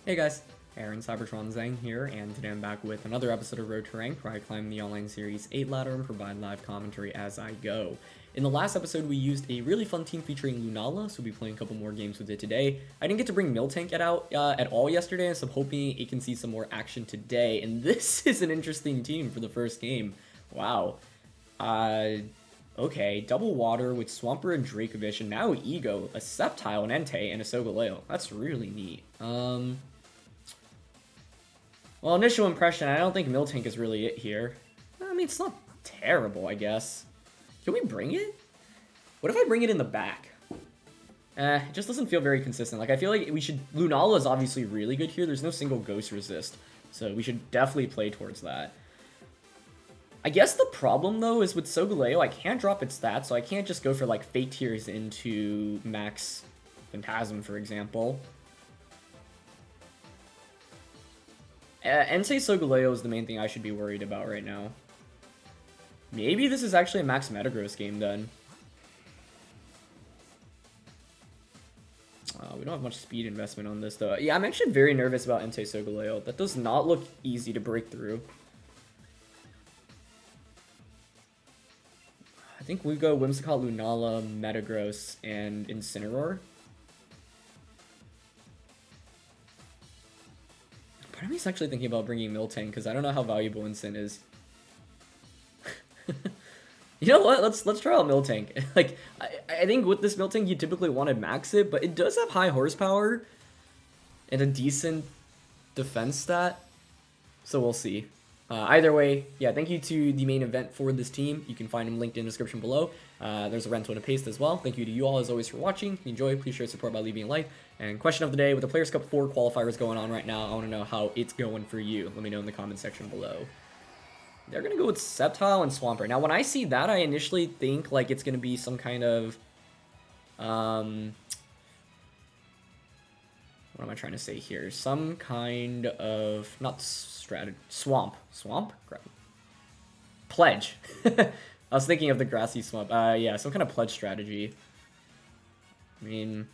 Hey guys, Aaron Cybertron Zhang here, and today I'm back with another episode of Road to Rank, where I climb the online series 8 ladder and provide live commentary as I go. In the last episode, we used a really fun team featuring Lunala, so we'll be playing a couple more games with it today. I didn't get to bring Miltank out at all yesterday, so I'm hoping it can see some more action today, and this is an interesting team for the first game. Wow. Okay, double water with Swampert and Dracovish, and now Ego, a Sceptile, an Entei, and a Solgaleo. That's really neat. Well, initial impression, I don't think Miltank is really it here. I mean, it's not terrible, I guess. Can we bring it? What if I bring it in the back? It just doesn't feel very consistent. Like, I feel like we should... Lunala is obviously really good here. There's no single Ghost Resist, so we should definitely play towards that. I guess the problem, though, is with Solgaleo, I can't drop its stats, so I can't just go for, like, Fate Tears into Max Phantasm, for example. Entei Solgaleo is the main thing I should be worried about right now. Maybe this is actually a Max Metagross game, then. We don't have much speed investment on this, though. Yeah, I'm actually very nervous about Entei Solgaleo. That does not look easy to break through. I think we go Whimsicott, Lunala, Metagross, and Incineroar. Part of me is actually thinking about bringing Miltank, because I don't know how valuable Incin is. You know what? Let's try out Miltank. Like, I think with this Miltank, you typically want to max it, but it does have high horsepower and a decent defense stat, so we'll see. Either way, yeah, thank you to the main event for this team. You can find them linked in the description below. There's a rental and a paste as well. Thank you to you all, as always, for watching. If you enjoy, please share support by leaving a like. And question of the day, with the Players Cup 4 qualifiers going on right now, I want to know how it's going for you. Let me know in the comment section below. They're going to go with Sceptile and Swampert. Now, when I see that, I initially think, like, it's going to be some kind of... what am I trying to say here? Some kind of... Not strategy. Swamp. Swamp? Pledge. I was thinking of the grassy swamp. Yeah, some kind of pledge strategy. I mean...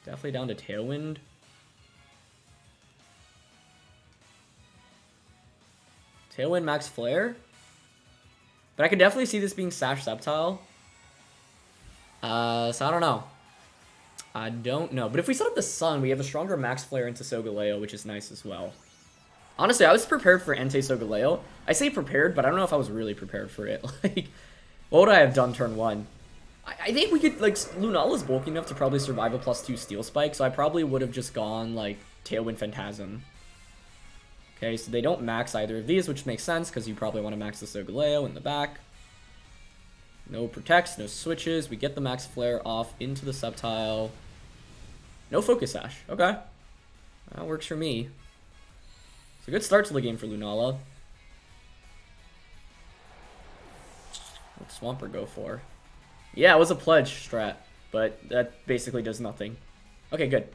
Definitely down to Tailwind. Tailwind Max Flare. But I could definitely see this being Sash Sceptile. So I don't know. I don't know. But if we set up the Sun, we have a stronger Max Flare into Solgaleo, which is nice as well. Honestly, I was prepared for Entei Solgaleo. I say prepared, but I don't know if I was really prepared for it. Like, what would I have done turn 1? I think we could, like, Lunala's bulky enough to probably survive a +2 Steel Spike, so I probably would have just gone, like, Tailwind Phantasm. Okay, so they don't max either of these, which makes sense, because you probably want to max the Solgaleo in the back. No protects, no switches. We get the Max Flare off into the Sceptile. No Focus Sash. Okay. That works for me. It's a good start to the game for Lunala. What'd Swampert go for? Yeah, it was a pledge strat, but that basically does nothing. Okay, good.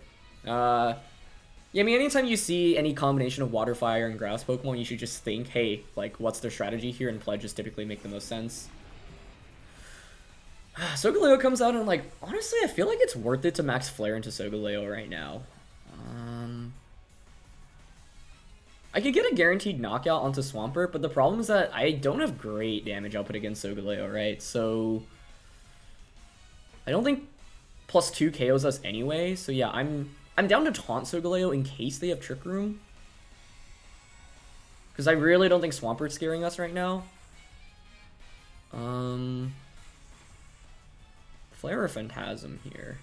Yeah, I mean, anytime you see any combination of Water, Fire, and Grass Pokemon, you should just think, hey, like, what's their strategy here? And pledges typically make the most sense. Solgaleo comes out, and, like, honestly, I feel like it's worth it to max Flare into Solgaleo right now. I could get a guaranteed knockout onto Swampert, but the problem is that I don't have great damage output against Solgaleo, right? So I don't think +2 KOs us anyway. So yeah, I'm down to taunt Solgaleo in case they have Trick Room, because I really don't think Swampert's scaring us right now. Flare or Phantasm here?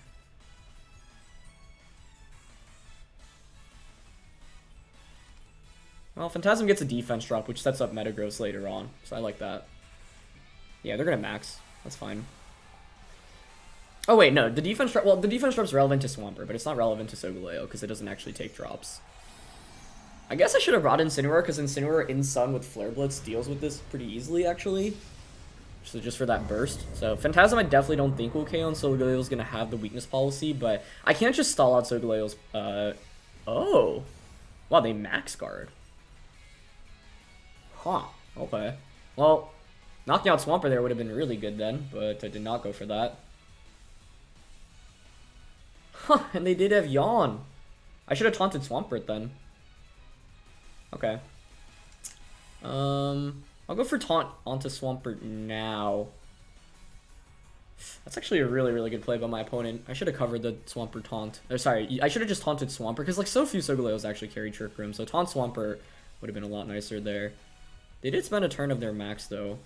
Well, Phantasm gets a defense drop, which sets up Metagross later on, so I like that. Yeah, they're gonna max. That's fine. Oh wait, no, the defense drop. Well, the defense drop's relevant to Swampert, but it's not relevant to Solgaleo because it doesn't actually take drops. I guess I should have brought Incineroar, because Incineroar in Sun with Flare Blitz deals with this pretty easily, actually. So just for that burst. So Phantasm, I definitely don't think will KO, and Solgaleo's gonna have the weakness policy, but I can't just stall out Solgaleo's. Oh, wow, they max guard. Huh. Okay. Well, knocking out Swampert there would have been really good then, but I did not go for that. Huh, and they did have Yawn. I should have taunted Swampert then. Okay. I'll go for taunt onto Swampert now. That's actually a really, really good play by my opponent. I should have covered the Swampert taunt. Or sorry, I should have just taunted Swampert, because like so few Sogoleos actually carry Trick Room, so taunt Swampert would have been a lot nicer there. They did spend a turn of their max though.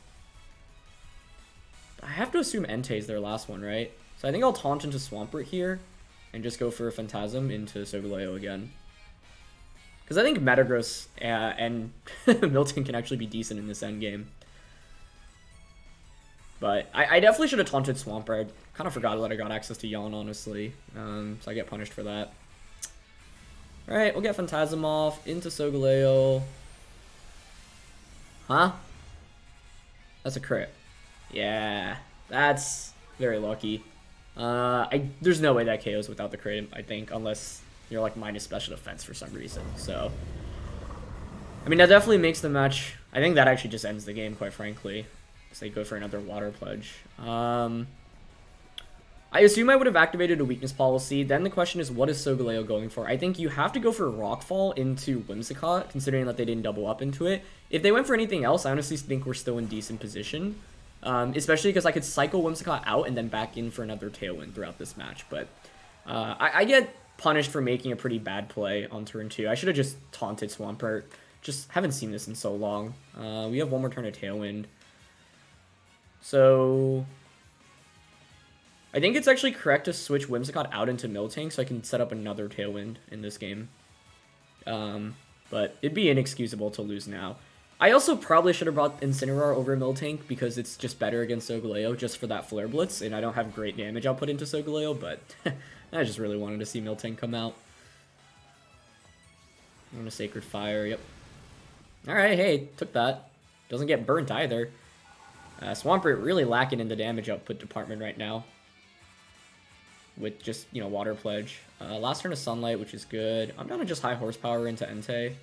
I have to assume Entei is their last one, right? So I think I'll taunt into Swampert here, and just go for a Phantasm into Solgaleo again. Because I think Metagross and Miltank can actually be decent in this endgame. But I definitely should have taunted Swampert. I kind of forgot that I got access to Yawn, honestly. So I get punished for that. Alright, we'll get Phantasm off into Solgaleo. Huh? That's a crit. Yeah, that's very lucky. There's no way that KOs without the crit, I think, unless you're like minus special defense for some reason. So, I mean, that definitely makes the match. I think that actually just ends the game, quite frankly. So they go for another Water Pledge. I assume I would have activated a weakness policy. Then the question is, what is Solgaleo going for? I think you have to go for Rockfall into Whimsicott, considering that they didn't double up into it. If they went for anything else, I honestly think we're still in decent position. Especially because I could cycle Whimsicott out and then back in for another Tailwind throughout this match. But I get punished for making a pretty bad play on turn 2. I should have just taunted Swampert. Just haven't seen this in so long. We have one more turn of Tailwind. So I think it's actually correct to switch Whimsicott out into Miltank so I can set up another Tailwind in this game. But it'd be inexcusable to lose now. I also probably should have brought Incineroar over Miltank because it's just better against Solgaleo just for that Flare Blitz, and I don't have great damage output into Solgaleo, but I just really wanted to see Miltank come out. I'm gonna Sacred Fire, yep. Alright, hey, took that. Doesn't get burnt either. Swampert really lacking in the damage output department right now. With just, you know, Water Pledge. Last turn of Sunlight, which is good. I'm down to just high horsepower into Entei.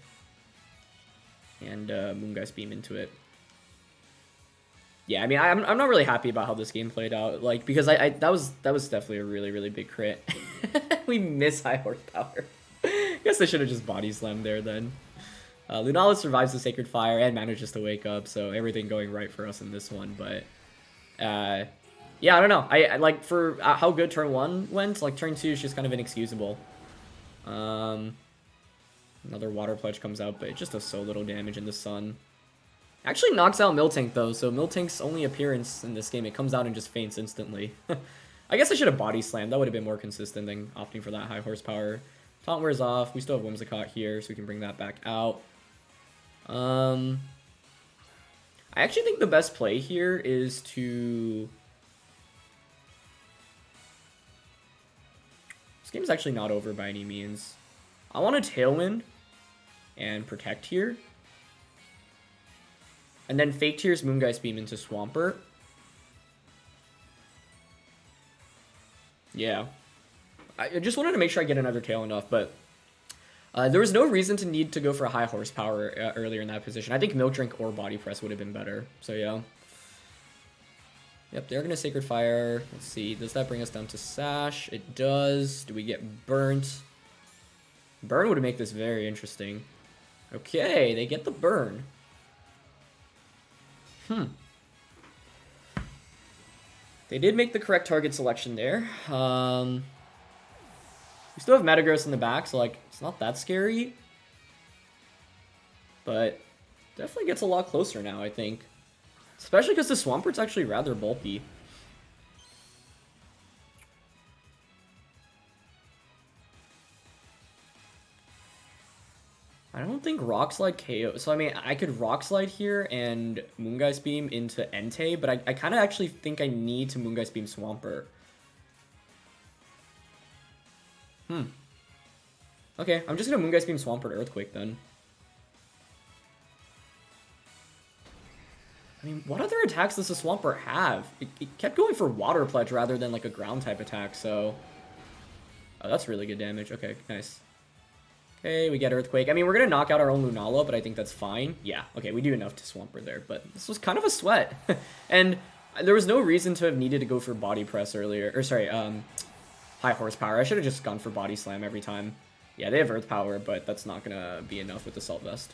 And Moongeist Beam into it. Yeah, I mean, I'm not really happy about how this game played out, like, because that was definitely a really, really big crit. We miss high horsepower. Guess I should have just body slammed there then. Lunala survives the Sacred Fire and manages to wake up, so everything going right for us in this one. But yeah, I don't know. I like for how good turn 1 went. Like turn 2 is just kind of inexcusable. Another Water Pledge comes out, but it just does so little damage in the sun. Actually knocks out Miltank, though, so Miltank's only appearance in this game, it comes out and just faints instantly. I guess I should have Body Slammed. That would have been more consistent than opting for that high horsepower. Taunt wears off. We still have Whimsicott here, so we can bring that back out. I actually think the best play here is to... This game's actually not over by any means. I want a Tailwind and Protect here. And then Fake Tears Moongeist Beam into Swampert. Yeah. I just wanted to make sure I get another Tailwind off, but there was no reason to need to go for a high horsepower earlier in that position. I think Milk Drink or Body Press would have been better. So yeah. Yep, they're going to Sacred Fire. Let's see. Does that bring us down to Sash? It does. Do we get burnt? Burn would make this very interesting. Okay, they get the burn. They did make the correct target selection there. We still have Metagross in the back, so like it's not that scary. But definitely gets a lot closer now, I think. Especially because the Swampert's actually rather bulky. I don't think Rock Slide KO. So, I mean, I could Rock Slide here and Moongeist Beam into Entei, but I kind of actually think I need to Moongeist Beam Swampert. Okay, I'm just going to Moongeist Beam Swampert Earthquake then. I mean, what other attacks does the Swampert have? It kept going for Water Pledge rather than like a ground type attack, so... Oh, that's really good damage. Okay, nice. Okay, we get Earthquake. I mean, we're going to knock out our own Lunala, but I think that's fine. Yeah, okay, we do enough to Swampert there, but this was kind of a sweat. And there was no reason to have needed to go for Body Press earlier. Or, sorry, High Horsepower. I should have just gone for Body Slam every time. Yeah, they have Earth Power, but that's not gonna be enough with Assault Vest.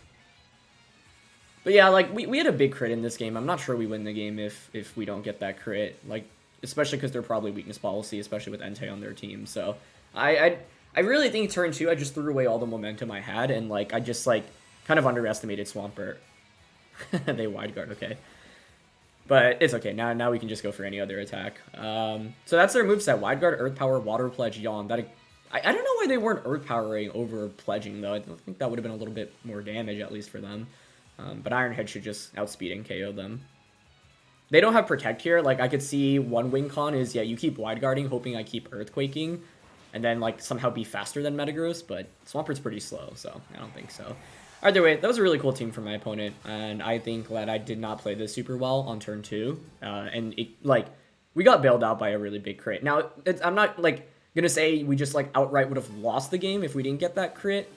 But yeah, like, we had a big crit in this game. I'm not sure we win the game if we don't get that crit. Like, especially because they're probably weakness policy, especially with Entei on their team. So, I really think turn 2, I just threw away all the momentum I had, and, like, I just, like, kind of underestimated Swampert. They wide guard, okay. But it's okay. Now we can just go for any other attack. So that's their moveset. Wide guard, Earth Power, Water Pledge, Yawn. That I don't know why they weren't Earth Powering over Pledging, though. I don't think that would have been a little bit more damage, at least for them. But Iron Head should just outspeed and KO them. They don't have Protect here. Like, I could see one win con is, yeah, you keep Wide Guarding, hoping I keep Earthquaking, and then, like, somehow be faster than Metagross, but Swampert's pretty slow, so I don't think so. Either way, that was a really cool team from my opponent, and I think that I did not play this super well on turn 2, and, we got bailed out by a really big crit. Now, I'm not, like, gonna say we just, like, outright would have lost the game if we didn't get that crit,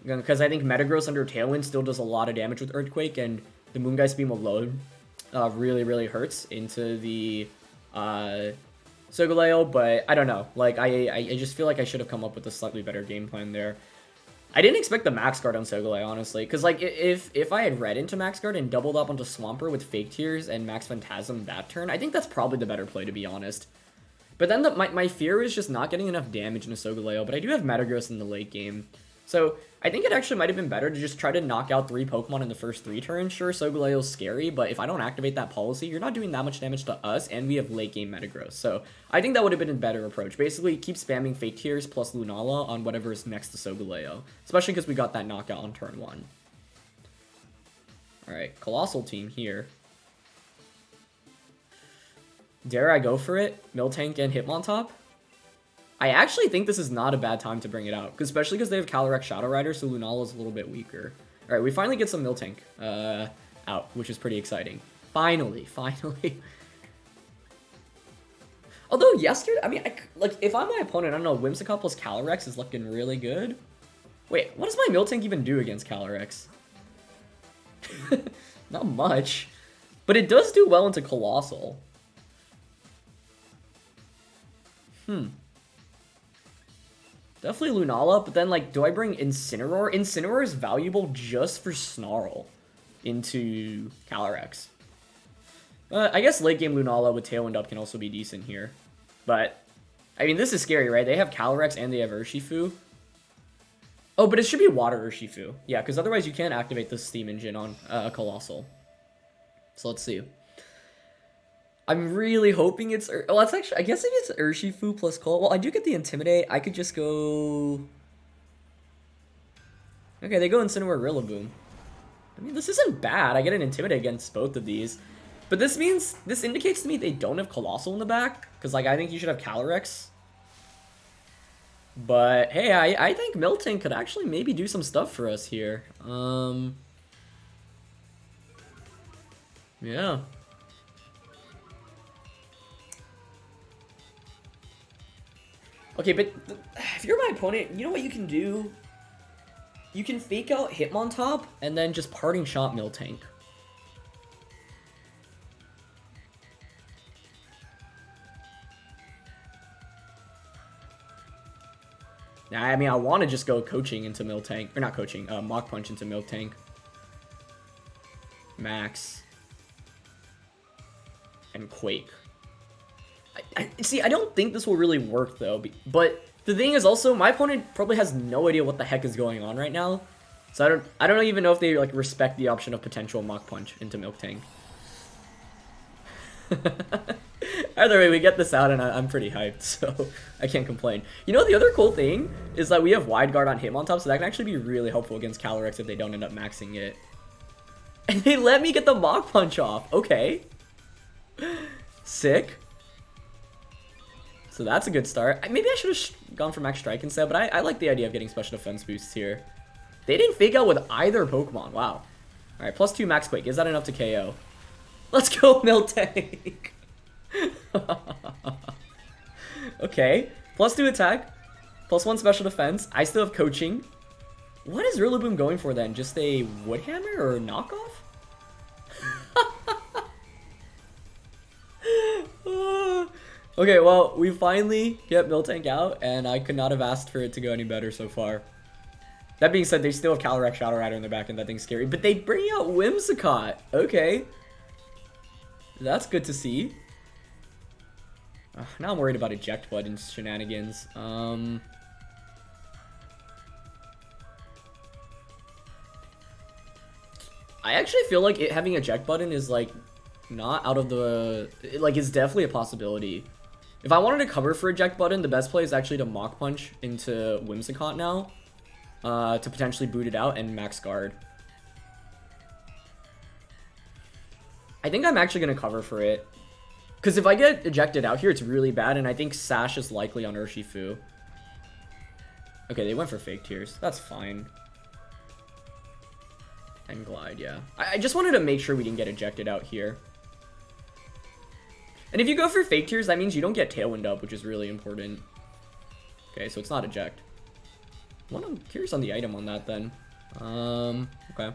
because I think Metagross under Tailwind still does a lot of damage with Earthquake, and the Moongeist Beam alone really, really hurts into the Solgaleo, but I don't know. Like, I just feel like I should have come up with a slightly better game plan there. I didn't expect the Max Guard on Solgaleo, honestly, because, like, if I had read into Max Guard and doubled up onto Swampert with Fake Tears and Max Phantasm that turn, I think that's probably the better play, to be honest. But then my fear is just not getting enough damage into Solgaleo, but I do have Metagross in the late game. So I think it actually might have been better to just try to knock out 3 Pokemon in the first 3 turns. Sure, Solgaleo's scary, but if I don't activate that policy, you're not doing that much damage to us, and we have late game Metagross. So I think that would have been a better approach. Basically, keep spamming Fake Tears plus Lunala on whatever is next to Solgaleo, especially because we got that knockout on turn 1. Alright, Colossal team here. Dare I go for it? Miltank and Hitmontop? I actually think this is not a bad time to bring it out, especially because they have Calyrex Shadow Rider, so Lunala's a little bit weaker. Alright, we finally get some Miltank out, which is pretty exciting. Finally. Although yesterday, I mean, like, if I'm my opponent, I don't know, Whimsicott plus Calyrex is looking really good. Wait, what does my Miltank even do against Calyrex? Not much. But it does do well into Colossal. Definitely Lunala, but then, like, do I bring Incineroar? Incineroar is valuable just for Snarl into Calyrex. I guess late game Lunala with Tailwind up can also be decent here. But, I mean, this is scary, right? They have Calyrex and they have Urshifu. Oh, but it should be Water Urshifu. Yeah, because otherwise you can't activate the Steam Engine on a Colossal. So let's see. I'm really hoping it's... Well, it's actually... I guess if it's Urshifu plus Cold... Well, I do get the Intimidate. I could just go... Okay, they go Incineroar Rillaboom. I mean, this isn't bad. I get an Intimidate against both of these. But this means... This indicates to me they don't have Colossal in the back. Because, like, I think you should have Calyrex. But, hey, I think Miltank could actually maybe do some stuff for us here. Yeah. Okay, but if you're my opponent, you know what you can do? You can fake out Hitmontop and then just Parting Shot Miltank. Now, I mean, I want to just go Coaching into Miltank. Or not Coaching, Mach Punch into Miltank. Max. And Quake. See, I don't think this will really work, though. But the thing is also, my opponent probably has no idea what the heck is going on right now. So I don't even know if they, like, respect the option of potential Mach Punch into Miltank. Either way, we get this out, and I'm pretty hyped, so I can't complain. You know, the other cool thing is that we have Wide Guard on Hitmontop, so that can actually be really helpful against Calyrex if they don't end up maxing it. And they let me get the Mach Punch off. Okay. Sick. So that's a good start. Maybe I should have gone for Max Strike instead, but I like the idea of getting special defense boosts here. They didn't fake out with either Pokemon. Wow. Alright, +2 Max Quake. Is that enough to KO? Let's go, Miltank. Okay. +2 attack. +1 special defense. I still have Coaching. What is Rillaboom going for then? Just a Wood Hammer or knockoff? Okay, well, we finally get Miltank out, and I could not have asked for it to go any better so far. That being said, they still have Calyrex Shadow Rider in the back end. That thing's scary. But they bring out Whimsicott. Okay. That's good to see. Now I'm worried about eject button shenanigans. I actually feel like having eject button is like not out of the... Like, it's definitely a possibility. If I wanted to cover for eject button, the best play is actually to Mach Punch into Whimsicott now. To potentially boot it out and max guard. I think I'm actually going to cover for it. Because if I get ejected out here, it's really bad, and I think Sash is likely on Urshifu. Okay, they went for Fake Tears. That's fine. And Glide, yeah. I just wanted to make sure we didn't get ejected out here. And if you go for Fake Tears, that means you don't get Tailwind up, which is really important. Okay, so it's not eject. Well, I'm curious on the item on that then. Okay.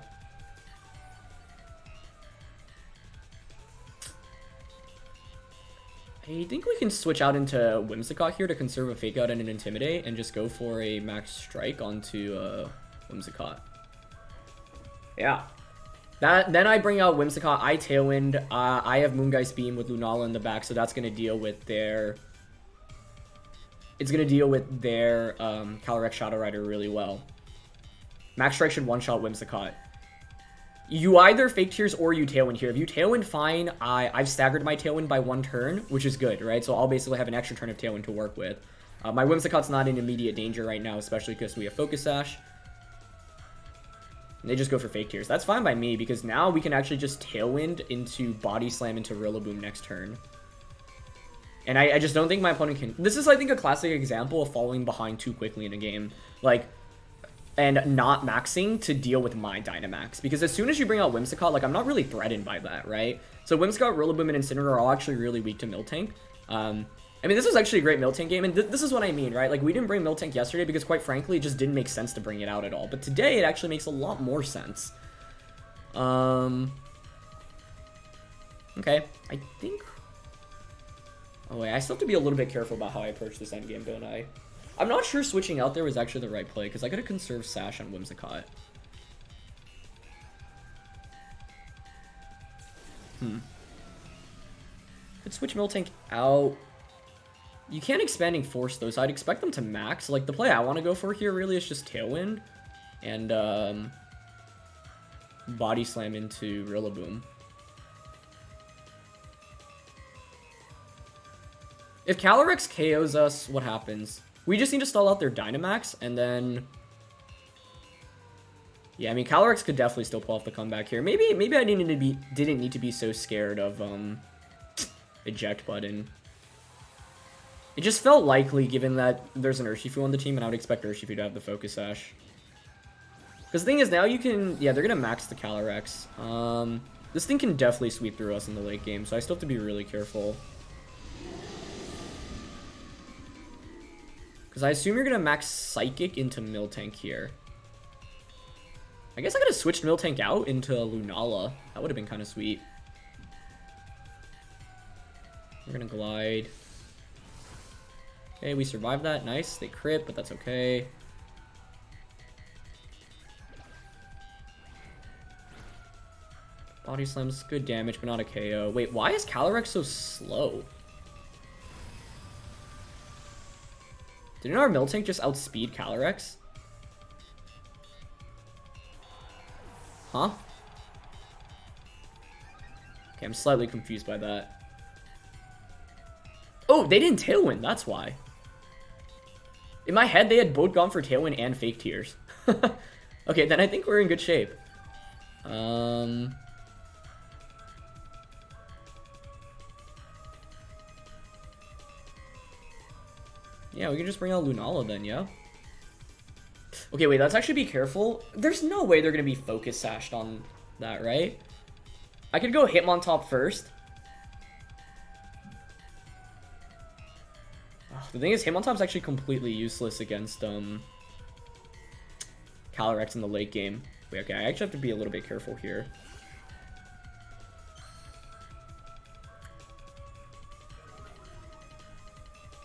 I think we can switch out into Whimsicott here to conserve a Fake Out and an Intimidate and just go for a Max Strike onto Whimsicott. Yeah. Then I bring out Whimsicott, I Tailwind, I have Moongeist Beam with Lunala in the back, so that's going to deal with their... It's going to deal with their Calyrex Shadow Rider really well. Max Strike should one-shot Whimsicott. You either Fake Tears or you Tailwind here. If you Tailwind, fine. I've staggered my Tailwind by 1 turn, which is good, right? So I'll basically have an extra turn of Tailwind to work with. My Whimsicott's not in immediate danger right now, especially because we have Focus Sash. And they just go for Fake Tears. That's fine by me, because now we can actually just Tailwind into Body Slam into Rillaboom next turn. And I just don't think my opponent can... This is, I think, a classic example of falling behind too quickly in a game. Like... And not maxing to deal with my Dynamax. Because as soon as you bring out Whimsicott, like, I'm not really threatened by that, right? So Whimsicott, Rillaboom, and Incineroar are all actually really weak to Miltank. I mean, this was actually a great Miltank game, and this is what I mean, right? Like, we didn't bring Miltank yesterday because, quite frankly, it just didn't make sense to bring it out at all. But today, it actually makes a lot more sense. Okay, I think... Oh, wait, I still have to be a little bit careful about how I approach this endgame, don't I? I'm not sure switching out there was actually the right play, because I could have conserved Sash on Whimsicott. Could switch Miltank out. You can't Expanding Force, though, so I'd expect them to max. Like, the play I want to go for here really is just Tailwind. And, Body Slam into Rillaboom. If Calyrex KOs us, what happens? We just need to stall out their Dynamax, and then... Yeah, I mean, Calyrex could definitely still pull off the comeback here. Maybe I didn't need to be so scared of, eject button. It just felt likely, given that there's an Urshifu on the team, and I would expect Urshifu to have the Focus Sash. Because the thing is, now you can... Yeah, they're going to max the Calyrex. This thing can definitely sweep through us in the late game, so I still have to be really careful. Because I assume you're going to max Psychic into Miltank here. I guess I could have switched Miltank out into Lunala. That would have been kind of sweet. We're going to Glide. Okay, we survived that. Nice. They crit, but that's okay. Body Slam's good damage, but not a KO. Wait, why is Calyrex so slow? Didn't our Miltank just outspeed Calyrex? Huh? Okay, I'm slightly confused by that. Oh, they didn't Tailwind, that's why. In my head, they had both gone for Tailwind and Fake Tears. Okay, then I think we're in good shape. Yeah, we can just bring out Lunala then, yeah? Okay, wait, let's actually be careful. There's no way they're going to be Focus Sashed on that, right? I could go Hitmontop first. Oh, the thing is, Hitmontop's actually completely useless against Calyrex in the late game. Wait, okay, I actually have to be a little bit careful here.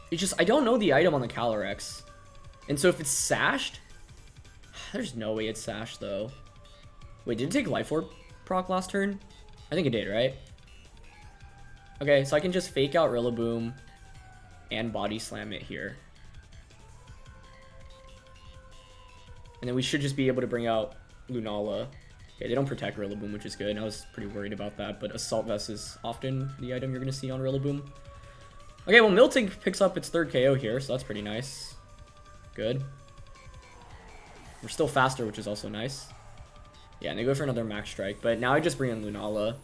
It's just, I don't know the item on the Calyrex. And so if it's Sashed... There's no way it's Sash, though. Wait, did it take Life Orb proc last turn? I think it did, right? Okay, so I can just fake out Rillaboom and Body Slam it here. And then we should just be able to bring out Lunala. Okay, they don't protect Rillaboom, which is good. I was pretty worried about that, but Assault Vest is often the item you're going to see on Rillaboom. Okay, well, Miltank picks up its third KO here, so that's pretty nice. Good. We're still faster, which is also nice. Yeah, and they go for another Max Strike, but now I just bring in Lunala.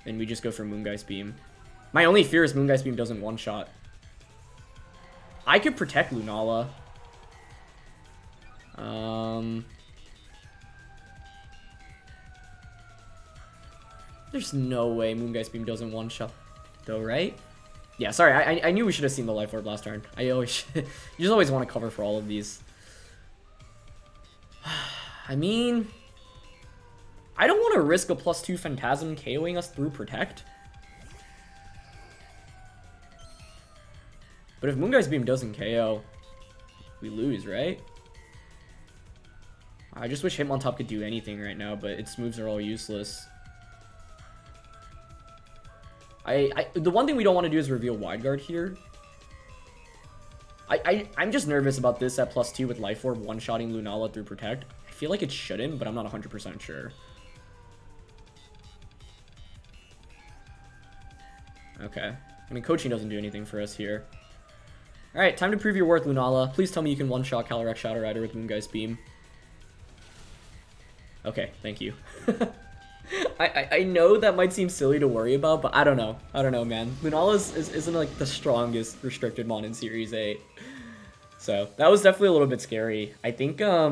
And we just go for Moongeist Beam. My only fear is Moongeist Beam doesn't one-shot. I could protect Lunala. There's no way Moongeist Beam doesn't one-shot, though, right? Yeah, sorry, I knew we should have seen the Life Orb last turn. I always, you just always want to cover for all of these. I mean, I don't want to risk a +2 Phantasm KOing us through Protect. But if Moongeist Beam doesn't KO, we lose, right? I just wish Hitmontop could do anything right now, but its moves are all useless. The one thing we don't want to do is reveal Wide Guard here. I'm just nervous about this at +2 with Life Orb one-shotting Lunala through Protect. I feel like it shouldn't, but I'm not 100% sure. Okay. I mean, coaching doesn't do anything for us here. Alright, time to prove your worth, Lunala. Please tell me you can one-shot Calyrex Shadow Rider with Moongeist Beam. Okay, thank you. I know that might seem silly to worry about, but I don't know. I don't know, man. Lunala isn't like the strongest restricted mon in Series 8. So, that was definitely a little bit scary. I think, I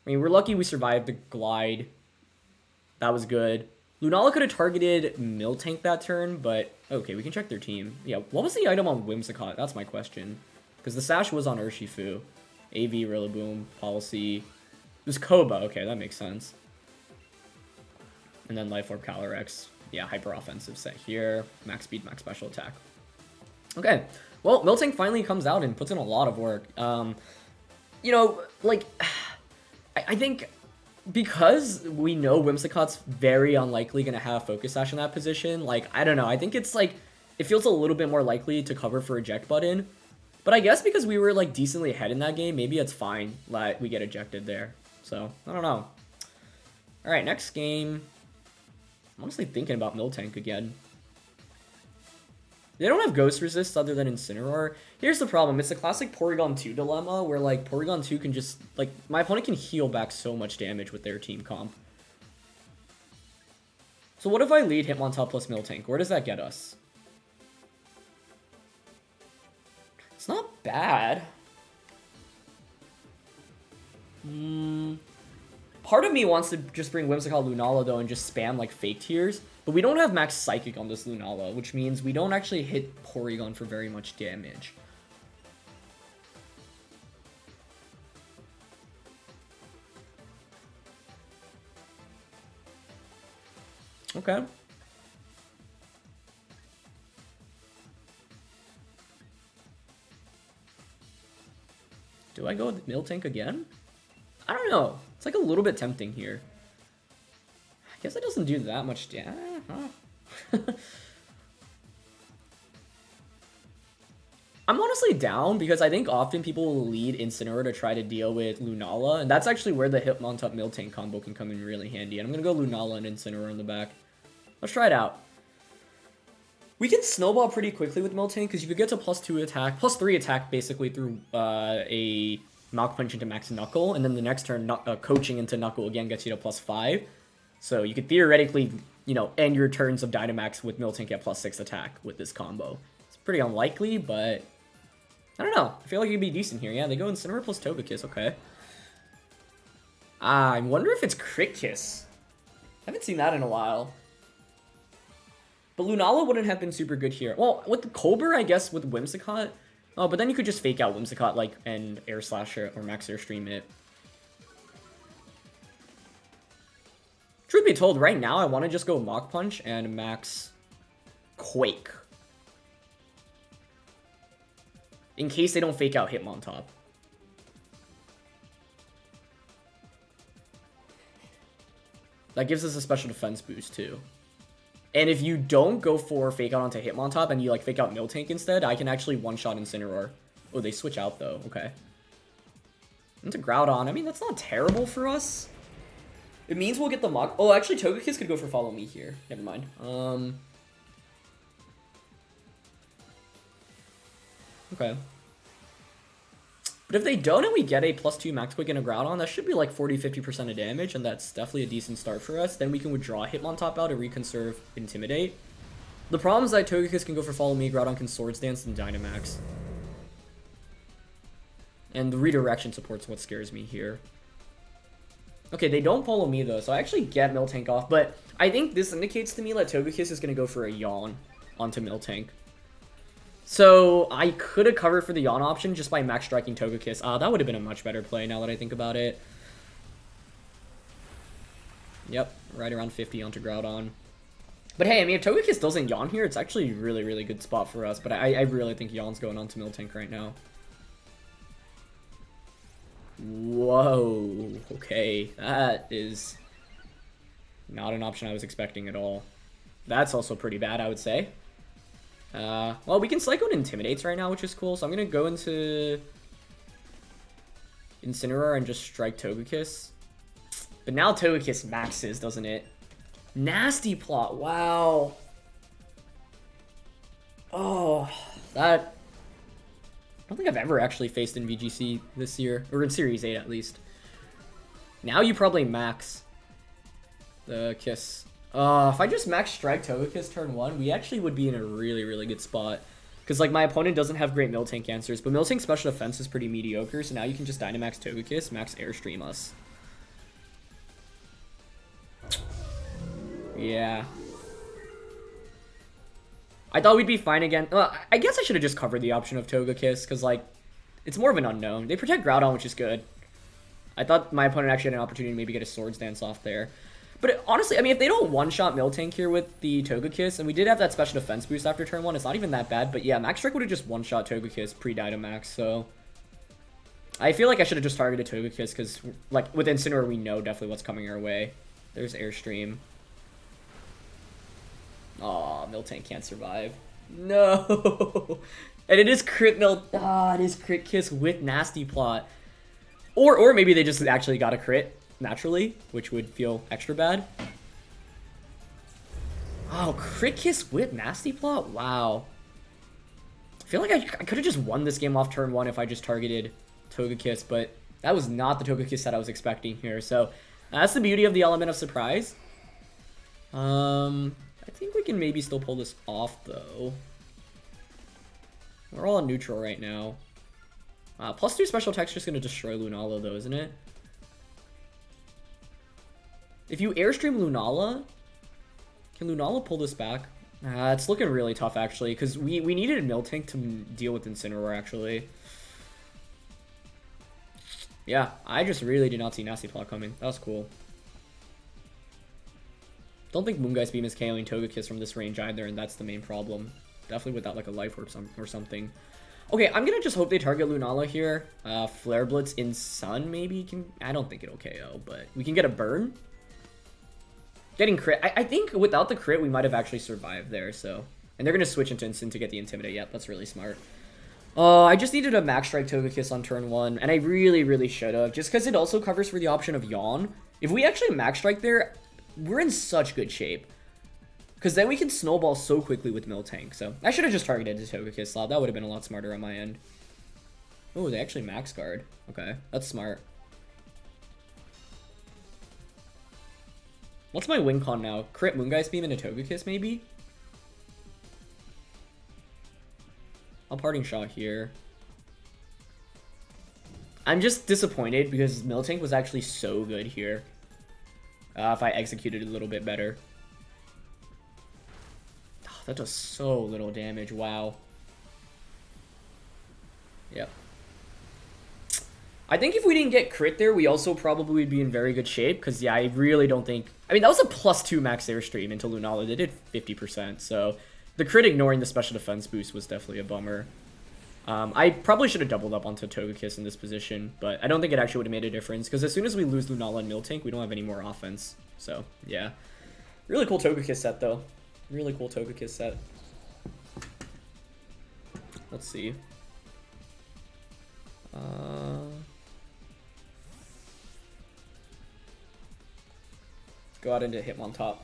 mean, we're lucky we survived the Glide. That was good. Lunala could have targeted Miltank that turn, but okay, we can check their team. Yeah, what was the item on Whimsicott? That's my question. Because the Sash was on Urshifu. AV, Rillaboom, Policy. It was Koba. Okay, that makes sense. And then Life Orb Calyrex. Yeah, hyper offensive set here. Max speed, max special attack. Okay. Well, Miltank finally comes out and puts in a lot of work. You know, like, I think because we know Whimsicott's very unlikely going to have Focus Sash in that position, like, I don't know. I think it's like, it feels a little bit more likely to cover for Eject Button. But I guess because we were like decently ahead in that game, maybe it's fine that we get ejected there. So, I don't know. Alright, next game. I'm honestly thinking about Miltank again. They don't have Ghost Resist other than Incineroar. Here's the problem. It's the classic Porygon 2 dilemma where like Porygon 2 can just, like, my opponent can heal back so much damage with their team comp. So what if I lead Hitmontop plus Miltank? Where does that get us? It's not bad. Part of me wants to just bring Whimsicott Lunala though and just spam like fake tiers, but we don't have max Psychic on this Lunala, which means we don't actually hit Porygon for very much damage. Okay. Do I go with Miltank again? I don't know. It's like a little bit tempting here. I guess it doesn't do that much damage. I'm honestly down because I think often people will lead Incineroar to try to deal with Lunala, and that's actually where the Hitmontop Miltank combo can come in really handy. And I'm gonna go Lunala and Incineroar in the back. Let's try it out. We can snowball pretty quickly with Miltank because you could get to +2 attack, +3 attack basically through a Mach Punch into Max Knuckle, and then the next turn, coaching into Knuckle again gets you to +5. So you could theoretically, you know, end your turns of Dynamax with Miltank at +6 attack with this combo. It's pretty unlikely, but I don't know. I feel like it'd be decent here. Yeah, they go Incineroar plus Togekiss. Okay. I wonder if it's Crit Kiss. I haven't seen that in a while. But Lunala wouldn't have been super good here. Well, with the Colbur, I guess, with Whimsicott. Oh, but then you could just fake out Whimsicott, like, and Air Slash or Max Airstream it. Truth be told, right now, I want to just go Mach Punch and Max Quake. in case they don't fake out Hitmontop. That gives us a special defense boost too. And if you don't go for fake out onto Hitmontop and you like fake out Miltank instead, I can actually one-shot Incineroar. Oh, they switch out though. Okay. Into Groudon. I mean, that's not terrible for us. It means we'll get the Mach. Oh, actually, Togekiss could go for Follow Me here. Never mind. Okay. But if they don't and we get a +2 Max Quick and a Groudon, that should be like 40-50% of damage, and that's definitely a decent start for us. Then we can withdraw Hitmontop out and reconserve Intimidate. The problem is that Togekiss can go for Follow Me, Groudon can Swords Dance, and Dynamax. And the redirection support's what scares me here. Okay, they don't Follow Me though, so I actually get Miltank off, but I think this indicates to me that Togekiss is going to go for a Yawn onto Miltank. So I could have covered for the Yawn option just by max striking Togekiss. That would have been a much better play now that I think about it. Yep, right around 50 onto Groudon. But hey, I mean, if Togekiss doesn't Yawn here, it's actually a really, really good spot for us. But I really think Yawn's going on to Miltank right now. Whoa, okay, that is not an option I was expecting at all. That's also pretty bad, I would say. Well, we can Psycho and Intimidates right now, which is cool, so I'm gonna go into Incineroar and just strike Togekiss. But now Togekiss maxes, doesn't it? Nasty Plot, wow. Oh, that... I don't think I've ever actually faced in VGC this year, or in Series 8 at least. Now you probably max the Kiss. If I just max strike Togekiss turn 1, we actually would be in a really, really good spot. Because, like, my opponent doesn't have great Miltank answers, but Miltank's special defense is pretty mediocre, so now you can just Dynamax Togekiss, max Airstream us. Yeah. I thought we'd be fine again. I guess I should have just covered the option of Togekiss, because, like, it's more of an unknown. They protect Groudon, which is good. I thought my opponent actually had an opportunity to maybe get a Swords Dance off there. But honestly, I mean, if they don't one-shot Miltank here with the Togekiss, and we did have that special defense boost after turn 1, it's not even that bad. But yeah, Max Strike would have just one-shot Togekiss pre-Dynamax, so... I feel like I should have just targeted Togekiss, because, like, with Incineroar, we know definitely what's coming our way. There's Airstream. Aw, Miltank can't survive. No! And it is crit it is crit Kiss with Nasty Plot. Or maybe they just actually got a crit naturally, which would feel extra bad. Oh, crit Kiss with Nasty Plot? Wow. I feel like I could have just won this game off turn 1 if I just targeted Togekiss, but that was not the Togekiss that I was expecting here. So that's the beauty of the element of surprise. I think we can maybe still pull this off, though. We're all on neutral right now. +2 special attack's just going to destroy Lunala, though, isn't it? If you Airstream Lunala, can Lunala pull this back? It's looking really tough, actually, because we needed Miltank to deal with Incineroar, actually. Yeah, I just really did not see Nasty Plot coming. That was cool. Don't think Moongeist Beam is KOing Togekiss from this range either, and that's the main problem. Definitely without like a life or something. Okay, I'm gonna just hope they target Lunala here. Flare Blitz in Sun maybe can... I don't think it'll KO, but we can get a burn. Getting crit. I think without the crit, we might have actually survived there, so... And they're gonna switch into Instant to get the Intimidate. Yep, that's really smart. I just needed a Max Strike Togekiss on turn 1, and I really, really should have, just because it also covers for the option of Yawn. If we actually Max Strike there... We're in such good shape. Because then we can snowball so quickly with Miltank. So I should have just targeted the Togekiss slot. That would have been a lot smarter on my end. Oh, they actually max guard. Okay, that's smart. What's my win con now? Crit Moongeist Beam into Togekiss, maybe? I'll Parting Shot here. I'm just disappointed because Miltank was actually so good here. If I executed it a little bit better. Oh, that does so little damage. Wow. Yep. I think if we didn't get crit there, we also probably would be in very good shape. Because, yeah, I really don't think... I mean, that was a +2 max Airstream into Lunala. They did 50%. So, the crit ignoring the special defense boost was definitely a bummer. I probably should have doubled up onto Togekiss in this position, but I don't think it actually would have made a difference, because as soon as we lose Lunala and Miltank, we don't have any more offense. So, yeah. Really cool Togekiss set, though. Really cool Togekiss set. Let's see. Go out into Hitmontop.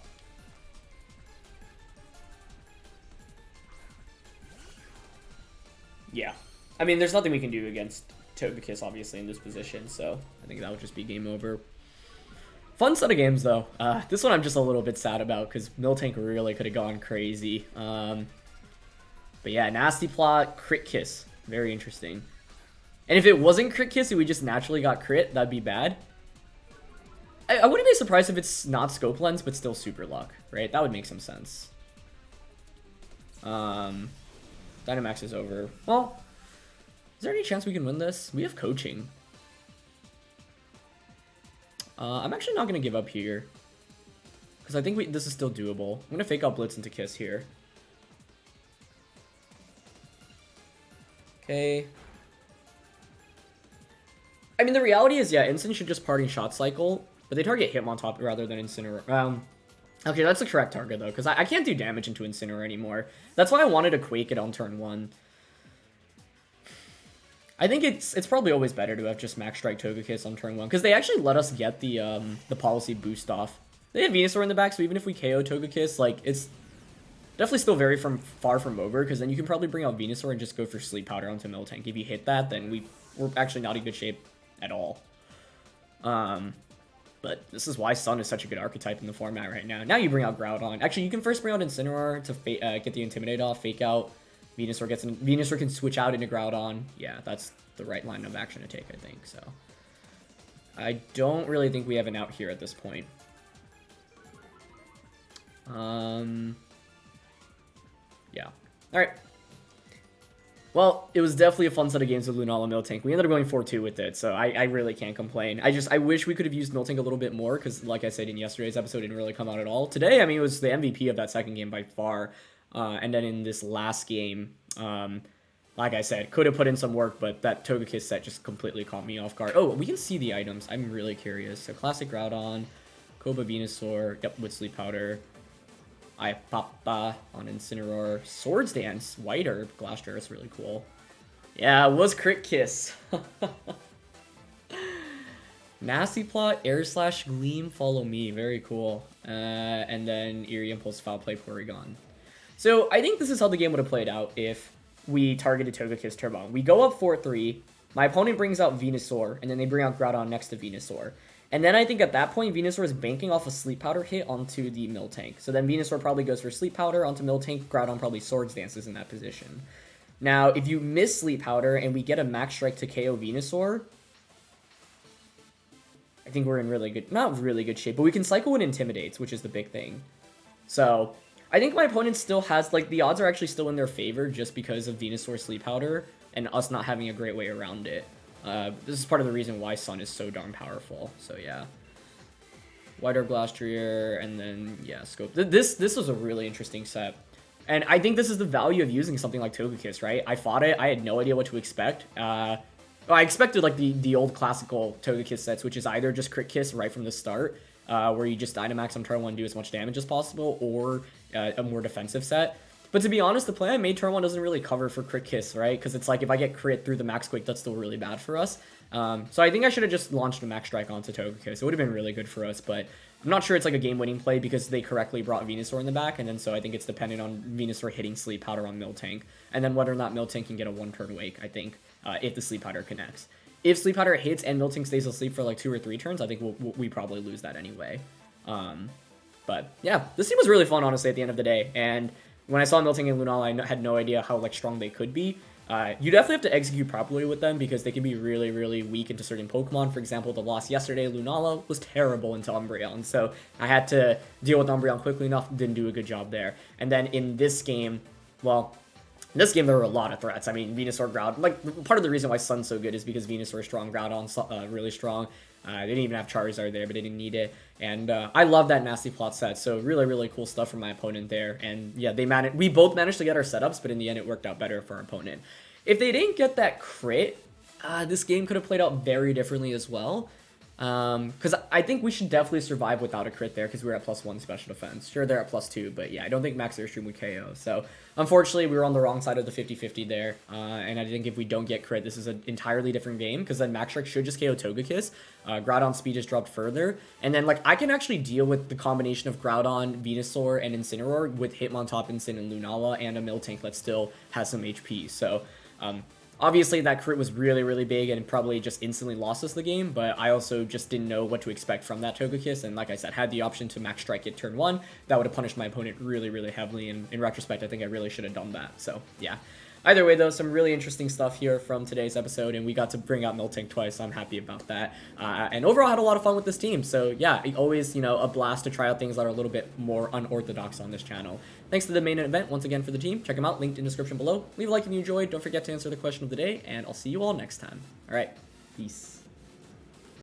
Yeah. I mean, there's nothing we can do against Togekiss, obviously, in this position, so I think that would just be game over. Fun set of games, though. This one I'm just a little bit sad about, because Miltank really could have gone crazy. But yeah, Nasty Plot, Crit Kiss. Very interesting. And if it wasn't Crit Kiss and we just naturally got crit, that'd be bad. I wouldn't be surprised if it's not Scope Lens, but still Super Luck, right? That would make some sense. Dynamax is over. Well, is there any chance we can win this? We have coaching. I'm actually not going to give up here, because I think this is still doable. I'm going to fake out Blitz into Kiss here. Okay. I mean, the reality is, yeah, Instant should just party Shot Cycle, but they target Hitmontop rather than Incineroar. Okay, that's the correct target, though, because I can't do damage into Incineroar anymore. That's why I wanted to Quake it on turn 1. I think it's probably always better to have just Max Strike Togekiss on turn 1, because they actually let us get the policy boost off. They have Venusaur in the back, so even if we KO Togekiss, like, it's definitely still very far from over, because then you can probably bring out Venusaur and just go for Sleep Powder onto Miltank. If you hit that, then we're actually not in good shape at all. But this is why Sun is such a good archetype in the format right now. Now you bring out Groudon. Actually, you can first bring out Incineroar to get the Intimidate off, fake out. Venusaur can switch out into Groudon. Yeah, that's the right line of action to take, I think. So I don't really think we have an out here at this point. Yeah. All right. Well, it was definitely a fun set of games with Lunala Miltank. We ended up going 4-2 with it, so I really can't complain. I wish we could have used Miltank a little bit more, because like I said in yesterday's episode, it didn't really come out at all. Today, I mean, it was the MVP of that second game by far. And then in this last game, like I said, could have put in some work, but that Togekiss set just completely caught me off guard. Oh, we can see the items. I'm really curious. So Classic Groudon, Koba Venusaur, yep, with Sleep Powder. Papa on Incineroar. Swords Dance, White Herb, Glastrier, that's really cool. Yeah, it was Crit Kiss. Nasty Plot, Air Slash, Gleam, Follow Me, very cool. And then Eerie Impulse, Foul Play, Porygon. So I think this is how the game would have played out if we targeted Togekiss Turbo. We go up 4-3, my opponent brings out Venusaur, and then they bring out Groudon next to Venusaur. And then I think at that point, Venusaur is banking off a Sleep Powder hit onto the Miltank. So then Venusaur probably goes for Sleep Powder onto Miltank, Groudon probably Swords Dances in that position. Now, if you miss Sleep Powder and we get a Max Strike to KO Venusaur, I think we're in really good, not really good shape, but we can cycle when Intimidates, which is the big thing. So I think my opponent still has, like, the odds are actually still in their favor just because of Venusaur Sleep Powder and us not having a great way around it. This is part of the reason why Sun is so darn powerful. So yeah, White Herb, Glastrier, and then yeah, Scope. This was a really interesting set, and I think this is the value of using something like Togekiss, right? I fought it. I had no idea what to expect. Well, I expected like the old classical Togekiss sets, which is either just Crit Kiss right from the start, where you just Dynamax on turn 1 and do as much damage as possible, or a more defensive set. But to be honest, the play I made turn 1 doesn't really cover for Crit Kiss, right? Because it's like, if I get crit through the Max Quake, that's still really bad for us. So I think I should have just launched a Max Strike onto Togekiss. It would have been really good for us, but I'm not sure it's like a game-winning play because they correctly brought Venusaur in the back, and then so I think it's dependent on Venusaur hitting Sleep Powder on Miltank, and then whether or not Miltank can get a one-turn Wake, I think, if the Sleep Powder connects. If Sleep Powder hits and Miltank stays asleep for like 2 or 3 turns, I think we probably lose that anyway. But yeah, this team was really fun, honestly, at the end of the day, and when I saw Miltank and Lunala, I had no idea how like strong they could be. You definitely have to execute properly with them because they can be really, really weak into certain Pokemon. For example, the loss yesterday, Lunala was terrible into Umbreon, so I had to deal with Umbreon quickly enough, didn't do a good job there. And then in this game, well, in this game there were a lot of threats. I mean, Venusaur, Groudon, like part of the reason why Sun's so good is because Venusaur is strong, Groudon really strong. They didn't even have Charizard there, but they didn't need it. And I love that Nasty Plot set. So really, really cool stuff from my opponent there. And yeah, we both managed to get our setups, but in the end, it worked out better for our opponent. If they didn't get that crit, this game could have played out very differently as well. Because I think we should definitely survive without a crit there because we were at +1 special defense. Sure, they're at +2, but yeah, I don't think Max Airstream would KO. So, unfortunately, we were on the wrong side of the 50-50 there. And I think if we don't get crit, this is an entirely different game because then Max Shrek should just KO Togekiss. Groudon speed just dropped further. And then, like, I can actually deal with the combination of Groudon, Venusaur, and Incineroar with Hitmontop, and Lunala and a Miltank that still has some HP. So, obviously, that crit was really, really big and probably just instantly lost us the game, but I also just didn't know what to expect from that Togekiss, and like I said, had the option to Max Strike it turn 1, that would have punished my opponent really, really heavily, and in retrospect, I think I really should have done that, so yeah. Either way, though, some really interesting stuff here from today's episode, and we got to bring out Miltank twice, so I'm happy about that. And overall, I had a lot of fun with this team, so yeah, always, you know, a blast to try out things that are a little bit more unorthodox on this channel. Thanks to the main event once again for the team. Check them out, linked in the description below. Leave a like if you enjoyed. Don't forget to answer the question of the day, and I'll see you all next time. All right, peace.